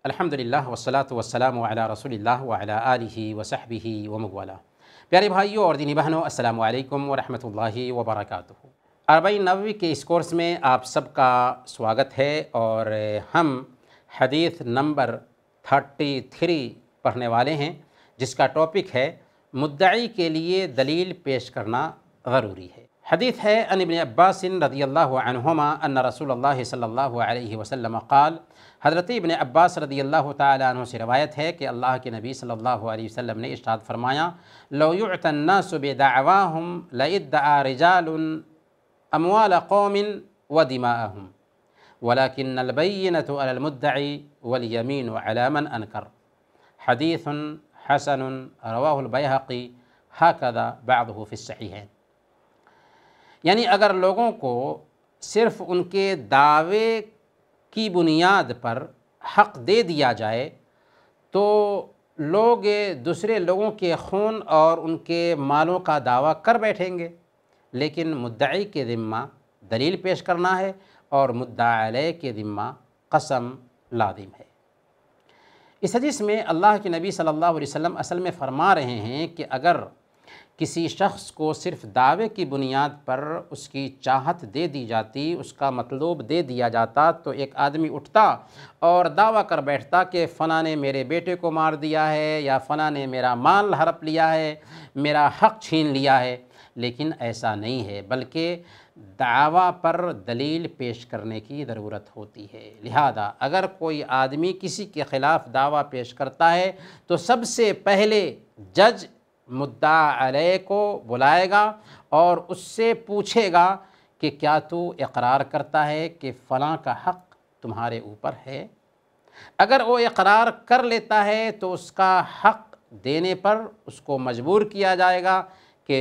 अल्हम्दुलिल्लाह वस्सलातु वस्सलामु अला रसूलिल्लाह व अला आलिहि व सहबिहि व मवाला। प्यारे भाइयों और दीनी बहनों, अस्सलामु अलैकुम व रहमतुल्लाहि व बरकातुहू। अरबईन नबवी के इस कोर्स में आप सबका स्वागत है और हम हदीस नंबर 33 पढ़ने वाले हैं, जिसका टॉपिक है मुद्दई के लिए दलील पेश करना ज़रूरी है। हदीस है अन इब्न अब्बास रज़ियल्लाहु अन्हुमा अन्न रसूलुल्लाह सल्लल्लाहु अलैहि वसल्लम क़ाल। हज़रत इब्न अब्बास रज़ियल्लाहु ताला अन्हु से रवायत है कि अल्लाह के नबी सल्लल्लाहु अलैहि वसल्लम ने इरशाद फरमाया, लौ युअतन नासु बिदअवाहुम लइद्दआ रिजालुन अमवाल कौमिन व दिमाअहुम वलाकिन्नल बय्यिनतु अलल मुद्दई वल यमीनु अला मन अनकर। हदीथुन हसनुन रवाहुल बैहक़ी हकज़ा बअदुहु फ़िस सहीहैन। यानी अगर लोगों को सिर्फ़ उनके दावे की बुनियाद पर हक़ दे दिया जाए तो लोग दूसरे लोगों के खून और उनके मालों का दावा कर बैठेंगे, लेकिन मुद्दई के ज़िम्मा दलील पेश करना है और मुद्दा अलैह के ज़िम्मा कसम लाज़िम है। इस हदीस में अल्लाह के नबी सल्लल्लाहु अलैहि वसल्लम असल में फ़रमा रहे हैं कि अगर किसी शख्स को सिर्फ़ दावे की बुनियाद पर उसकी चाहत दे दी जाती, उसका मतलूब दे दिया जाता, तो एक आदमी उठता और दावा कर बैठता कि फ़लाँ ने मेरे बेटे को मार दिया है या फ़लाँ ने मेरा माल हड़प लिया है, मेरा हक़ छीन लिया है। लेकिन ऐसा नहीं है, बल्कि दावा पर दलील पेश करने की ज़रूरत होती है। लिहाजा अगर कोई आदमी किसी के ख़िलाफ़ दावा पेश करता है तो सबसे पहले जज मुद्दा अलैह को बुलाएगा और उससे पूछेगा कि क्या तू इक़रार करता है कि फ़लाँ का हक़ तुम्हारे ऊपर है। अगर वो इक़रार कर लेता है तो उसका हक़ देने पर उसको मजबूर किया जाएगा कि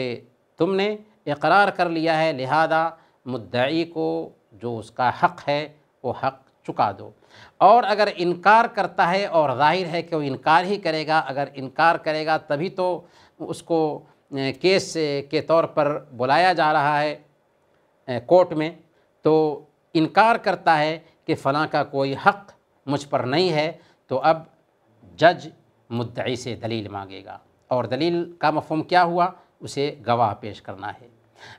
तुमने इक़रार कर लिया है, लिहाजा मुद्दई को जो उसका हक़ है वो हक़ चुका दो। और अगर इनकार करता है, और ज़ाहिर है कि वो इनकार ही करेगा, अगर इनकार करेगा तभी तो उसको केस के तौर पर बुलाया जा रहा है कोर्ट में, तो इनकार करता है कि फ़लाँ का कोई हक़ मुझ पर नहीं है, तो अब जज मुद्दई से दलील मांगेगा। और दलील का मफ़हूम क्या हुआ? उसे गवाह पेश करना है।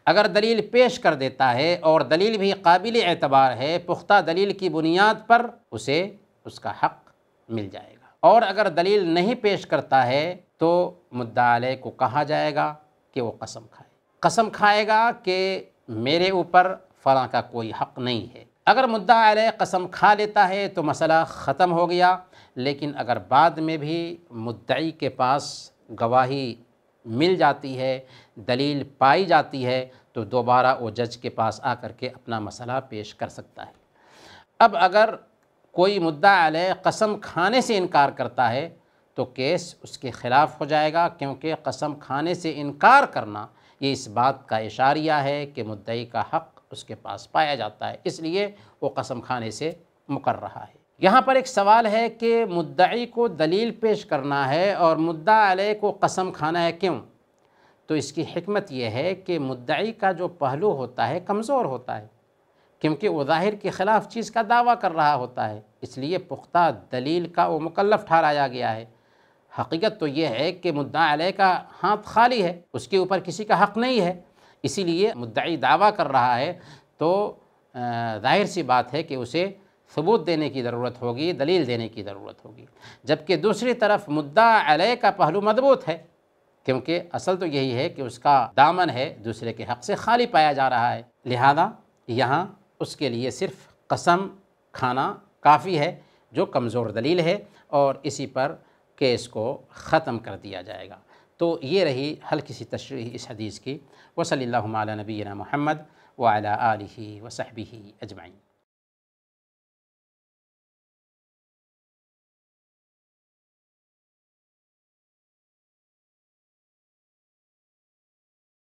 अगर दलील पेश कर देता है और दलील भी काबिल एतबार है, पुख्ता दलील की बुनियाद पर उसे उसका हक़ मिल जाएगा। और अगर दलील नहीं पेश करता है तो मुद्दा अलैह को कहा जाएगा कि वो कसम खाए। कसम खाएगा कि मेरे ऊपर फ़लाँ का कोई हक़ नहीं है। अगर मुद्दा अलैह कसम खा लेता है तो मसला ख़त्म हो गया। लेकिन अगर बाद में भी मुद्दई के पास गवाही मिल जाती है, दलील पाई जाती है, तो दोबारा वो जज के पास आकर के अपना मसला पेश कर सकता है। अब अगर कोई मुद्दा अलैह कसम खाने से इनकार करता है तो केस उसके ख़िलाफ़ हो जाएगा, क्योंकि कसम खाने से इनकार करना ये इस बात का इशारिया है कि मुद्दई का हक़ उसके पास पाया जाता है, इसलिए वो कसम खाने से मुकर रहा है। यहाँ पर एक सवाल है कि मुद्दई को दलील पेश करना है और मुद्दा अलैह को कसम खाना है, क्यों? तो इसकी हिकमत यह है कि मुद्दई का जो पहलू होता है कमज़ोर होता है, क्योंकि वो ज़ाहिर के ख़िलाफ़ चीज़ का दावा कर रहा होता है, इसलिए पुख्ता दलील का वो मुकल्लफ़ ठहराया गया है। हकीकत तो ये है कि मुद्दा अलैह का हाथ खाली है, उसके ऊपर किसी का हक़ नहीं है, इसीलिए मुद्दई दावा कर रहा है तो ज़ाहिर सी बात है कि उसे सबूत देने की ज़रूरत होगी, दलील देने की ज़रूरत होगी। जबकि दूसरी तरफ मुद्दा अलैह का पहलू मज़बूत है, क्योंकि असल तो यही है कि उसका दामन है दूसरे के हक़ से खाली पाया जा रहा है। लिहाजा यहाँ उसके लिए सिर्फ़ कसम खाना काफ़ी है, जो कमज़ोर दलील है, और इसी पर केस को ख़त्म कर दिया जाएगा। तो ये रही हल्की सी तशरीह इस हदीस की। व सल्लल्लाहु अला नबीना मुहम्मद व अला आलिहि व सहबिहि अजमईन।